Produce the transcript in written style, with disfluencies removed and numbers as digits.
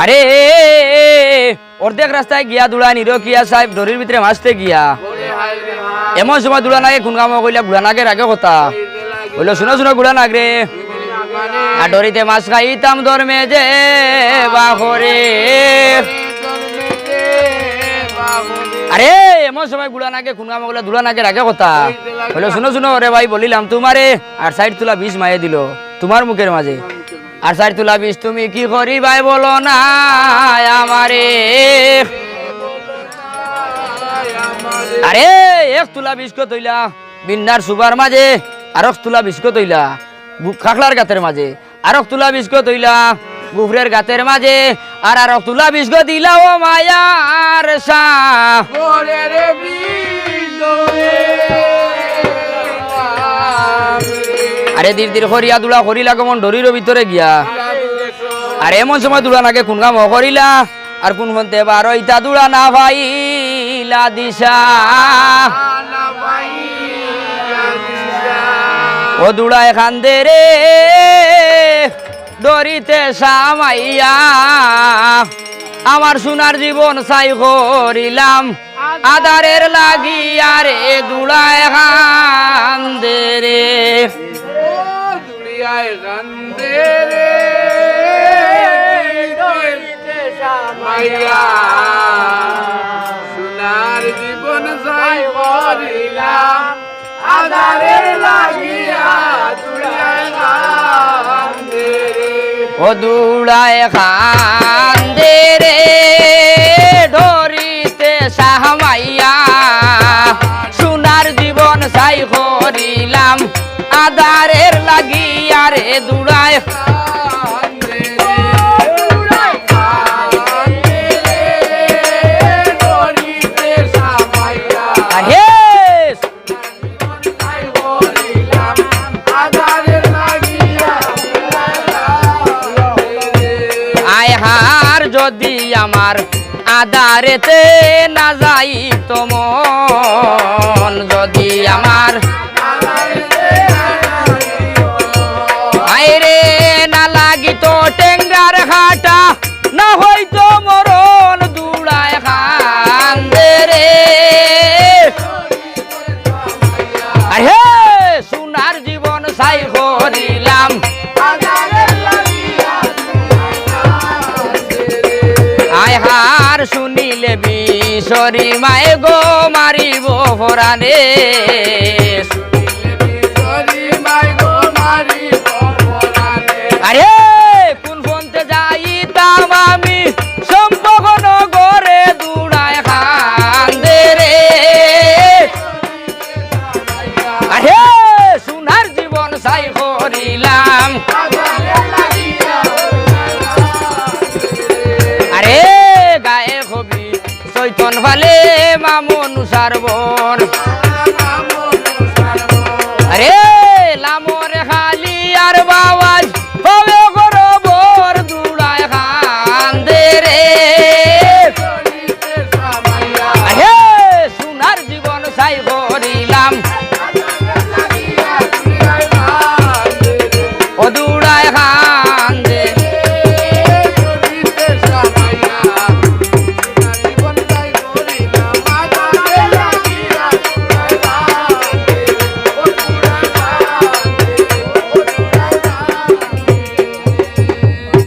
আরে অর্ধেক রাস্তায় গিয়া দুড়া নিরকিয়া সাহেব দড়ির ভিতরে মাছতে গিয়া এমন সময় দুড়া নাগে কোন কাম কইলা গুড়া নাগের আগে কথা বললো শুনো শুনো গুড়া নাগ রে আর দড়িতে মাছ খাইতাম ধর্মে যে বাহরে। আরে এমন সময় গুড়া নাগে কোন কাম কইলা দুড়া নাগের আগে কথা বললো শুনো শুনো রে ভাই বলিলাম তোমারে আর সাইড তুলা 20 মায়ে দিল তোমার মুখের মাঝে আর সাইড তুলা 20 তুমি কি করি ভাই বলো না আমারে। আরে 1 তুলা 20 কো তৈলা বিন্নার সুবার মাঝে আর 1 তুলা 20 কো তৈলা খাখলার গাতের মাঝে আর 1 তুলা 20 কো তৈলা গুফরের গাতের মাঝে আর 1 তুলা 20 কো দিলা ও মায়ার সা আরে ধীর ধীর করিয়া দুলা করিলা কেমন ডরির ভিতরে গিয়া আর এমন সময় দুলা নাকে কোন কাম করিলা আর কোন ফোনতে বারো ইটা দুলা না ভাইলা দিশা ও দুলা এখান দে রে ডরিতে সামাইয়া আমার সোনার জীবন চাই করিলাম আদারের লাগিয়া রে দুলা এখান দে রে সোনার জীবন যাই করিলাম আধারের লাগিয়া ও দুড়ায় খান দে রে ধরিতে সাহমাইয়া সোনার জীবন চাই করিলাম আধারের লাগিয়া রে দুড়ায় যদি আমার আদারেতে না যাই তোমন যদি আমার আইরে না লাগিত টেঙ্গার হাটা না হইতো মরণ দুড়ায় খান দে রে আরে সোনার জীবন চাই করিলাম আয়হার শুনিলে বিশরি মায়ে গো মারিব ফরানে আরে কোন ফোনতে যাইতাম আমি সম্পর্ক নগরে দুড়ায় খান দে রে আরে সোনার জীবন চাই করিলাম আরে গায়ে হবি চৈতন ফালে মামন সারবন আরে লামরে খালি আর বাবাজ হবে গরবর দুড়ায় খান দে রে আরে সোনার জীবন চাই করিলাম